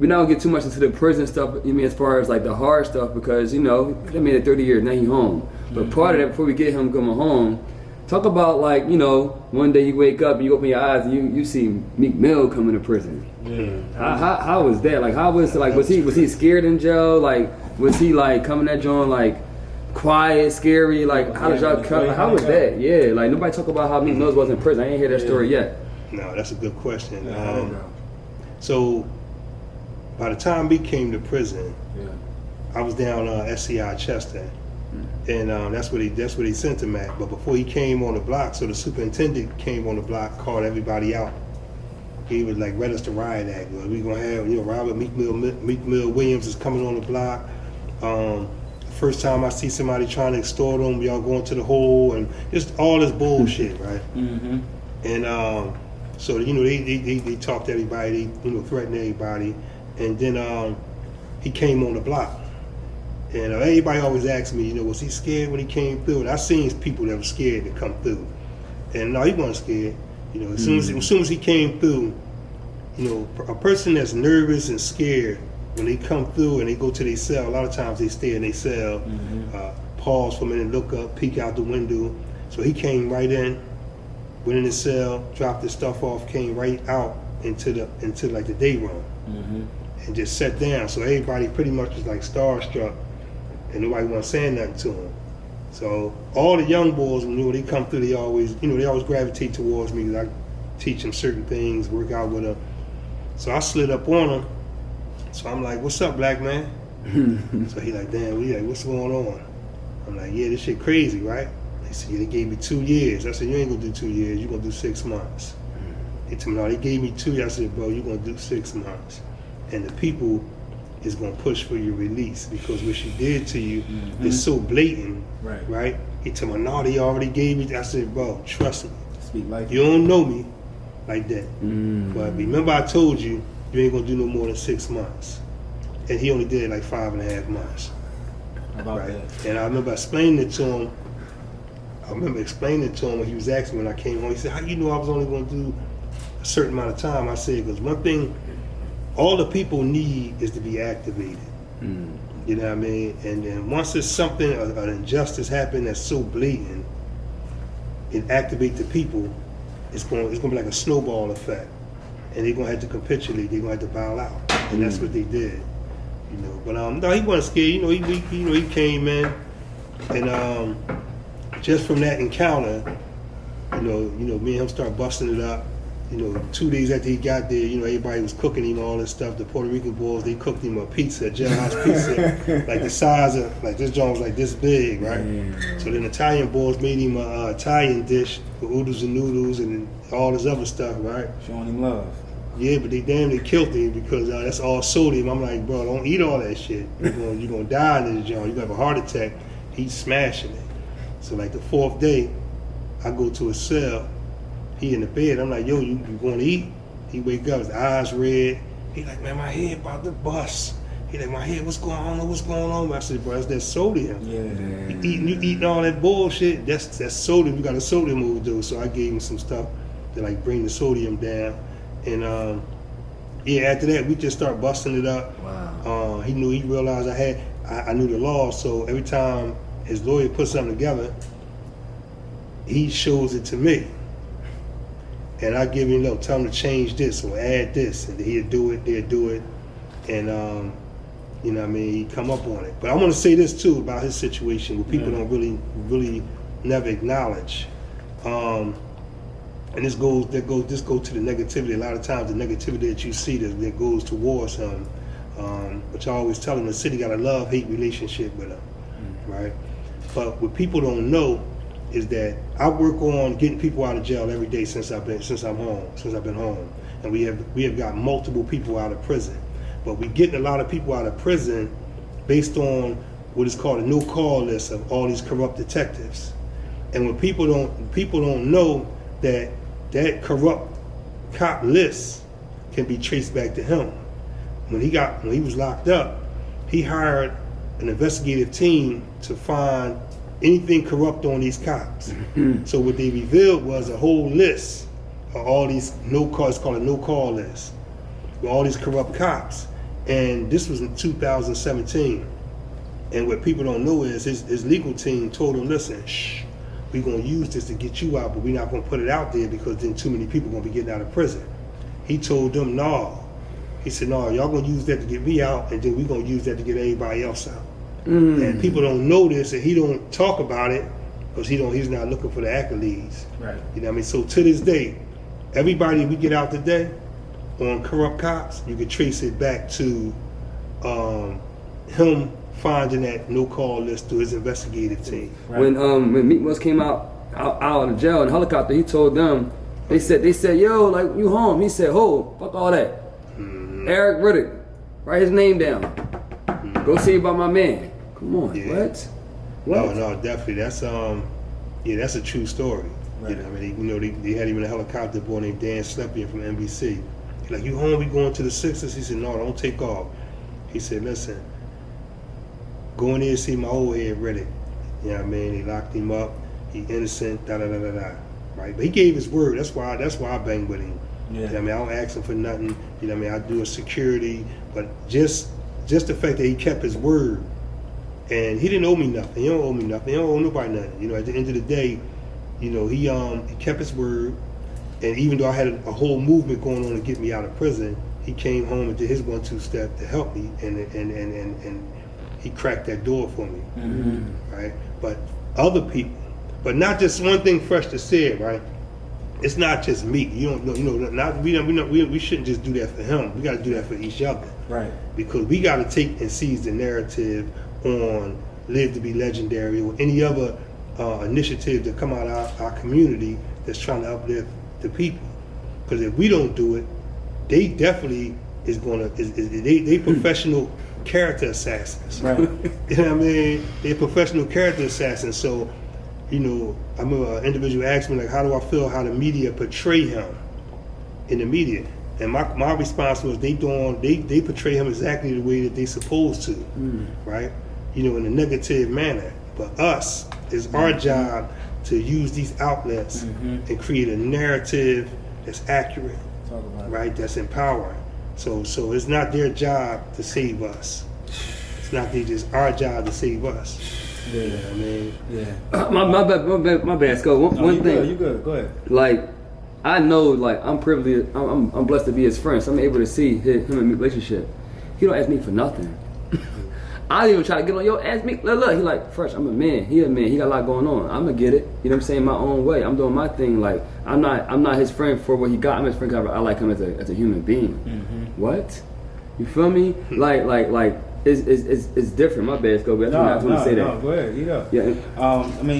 we're not gonna get too much into the prison stuff. I mean, as far as like the hard stuff, because you know, they made it 30 years, now he home. But part of that, before we get him coming home, talk about like, you know, one day you wake up and you open your eyes and you see Meek Mill coming to prison. How was that? Like, how was like, was he scared in jail? Like, was he like coming at John like quiet, scary? Like, how did y'all come? How was that? Yeah, like nobody talk about how Meek Mill was in prison. I ain't hear that story yet. No, that's a good question. So by the time Meek came to prison, I was down SCI Chester. And that's where they sent him at. But before he came on the block, so the superintendent came on the block, called everybody out. He was like, read us the riot act. We gonna have, you know, Robert Meek Mill Williams is coming on the block. First time I see somebody trying to extort him, y'all going to the hole, and just all this bullshit, right? And so you know they talked to everybody, they, you know, threatened everybody, and then he came on the block. And everybody always asks me, you know, was he scared when he came through? And I seen people that were scared to come through. And no, he wasn't scared. You know, as soon as he came through, you know, a person that's nervous and scared, when they come through and they go to their cell, a lot of times they stay in their cell, pause for a minute, look up, peek out the window. So he came right in, went in his cell, dropped his stuff off, came right out into like the day room, and just sat down. So everybody pretty much was like starstruck. And nobody wasn't saying nothing to him. So all the young boys, you know, they come through, they always gravitate towards me because I teach them certain things, work out with them. So I slid up on him. So I'm like, what's up, black man? So he like, damn, we like, what's going on? I'm like, yeah, this shit crazy, right? They said, yeah, they gave me 2 years. I said, you ain't gonna do 2 years, you're gonna do 6 months. They told me, no, they gave me 2 years. I said, bro, you're gonna do 6 months. And the people is gonna push for your release because what she did to you is so blatant, right? He told me, no, they already gave me. I said, bro, trust me. Speak like you don't know me like that. But remember I told you, you ain't gonna do no more than 6 months. And he only did like 5.5 months. About that. And I remember explaining it to him. When he was asking me when I came home. He said, how you know I was only gonna do a certain amount of time? I said, because one thing all the people need is to be activated. You know what I mean? And then once there's something, an injustice happened that's so blatant, it activates the people, it's gonna be like a snowball effect. And they're gonna have to capitulate, they're gonna have to bow out. And that's what they did. You know, but no, he wasn't scared. You know, he came in and just from that encounter, you know, me and him started busting it up. You know, 2 days after he got there, you know, everybody was cooking him all this stuff. The Puerto Rican boys, they cooked him a pizza, a jailhouse pizza, like the size of, like this joint was like this big, right? So then Italian boys made him a Italian dish with oodles and noodles and all this other stuff, right? Showing him love. Yeah, but they damn near killed him because that's all sodium. I'm like, bro, don't eat all that shit. You're gonna die in this joint. You gonna have a heart attack. He's smashing it. So like the 4th day, I go to his cell. He in the bed. I'm like, yo, you going to eat? He wake up, his eyes red. He like, man, my head about to bust. He like, my head, what's going on? What's going on? I said, bro, that's that sodium. Yeah. You eating all that bullshit. That's sodium. You got a sodium overdose. So I gave him some stuff to like bring the sodium down. And yeah, after that, we just start busting it up. Wow. He realized I knew the law. So every time his lawyer puts something together, he shows it to me. And I give him, tell him to change this or add this, and he'll do it, and you know what I mean, he come up on it. But I want to say this too about his situation, what people don't really never acknowledge. And this goes to the negativity. A lot of times the negativity that you see that goes towards him, which I always tell him, the city got a love-hate relationship with him, right? But what people don't know is that I work on getting people out of jail every day since I've been home, and we have got multiple people out of prison. But we're getting a lot of people out of prison based on what is called a no-call list of all these corrupt detectives. And when people don't know that corrupt cop list can be traced back to him. When he was locked up, he hired an investigative team to find anything corrupt on these cops. So what they revealed was a whole list of all these it's called a no-call list, with all these corrupt cops. And this was in 2017. And what people don't know is his legal team told him, listen, shh, we're going to use this to get you out, but we're not going to put it out there because then too many people are going to be getting out of prison. He told them, no. He said, no, y'all going to use that to get me out, and then we're going to use that to get everybody else out. And people don't know this, and he don't talk about it because he's not looking for the accolades. Right. You know what I mean? So to this day, everybody we get out today on corrupt cops, you can trace it back to him finding that no-call list through his investigative team. Right. When Meek Mill came out of jail in the helicopter, he told them, they said, yo, like, you home. He said, ho, fuck all that. Eric Riddick, write his name down. Go see about my man. Come on, Yeah. What? No, definitely. That's that's a true story. Right. You know, I mean, they had even a helicopter boy named Dan Slepian from NBC. He's like, you home? We going to the Sixers? He said, no, don't take off. He said, listen, go in there and see my old head Riddick. You know what I mean? They locked him up. He innocent. Da da da da da. Right? But he gave his word. That's why I bang with him. Yeah. You know what I mean? I don't ask him for nothing. You know what I mean? I do a security, but just the fact that he kept his word, and he didn't owe me nothing. He don't owe me nothing. He don't owe nobody nothing. You know, at the end of the day, you know, he kept his word, and even though I had a whole movement going on to get me out of prison, he came home and did his 1-2 step to help me, and he cracked that door for me, right? But other people, but not just one thing fresh to say, right? It's not just me. You don't know. You know, we shouldn't just do that for him. We got to do that for each other, Right. because we got to take and seize the narrative on Live to Be Legendary or any other initiative that come out of our community that's trying to uplift the people. Because if we don't do it, they definitely is gonna they professional character assassins. Right. You know what I mean? They're professional character assassins. So, you know, I remember an individual asked me, like, how do I feel how the media portray him in the media? And my response was they portray him exactly the way that they supposed to, right? You know, in a negative manner. But us, it's our job to use these outlets and create a narrative that's accurate, Talk about it. right? That's empowering. So it's not their job to save us. It's not just our job to save us. Yeah. You know what I mean? Yeah. My bad, Scoe. One thing. You good. Go ahead. Like, I know, like, I'm privileged. I'm blessed to be his friend. So I'm able to see him and me relationship. He don't ask me for nothing. I don't even try to get on. Yo, ask me. Look. He like, fresh. I'm a man. He a man. He got a lot going on. I'm gonna get it. You know what I'm saying? My own way. I'm doing my thing. Like, I'm not his friend for what he got. I'm his friend because I like him as a human being. What? You feel me? Like. It's different. My bad, Scoe. That's what I want to say that. No, go ahead. You know. Yeah. I mean,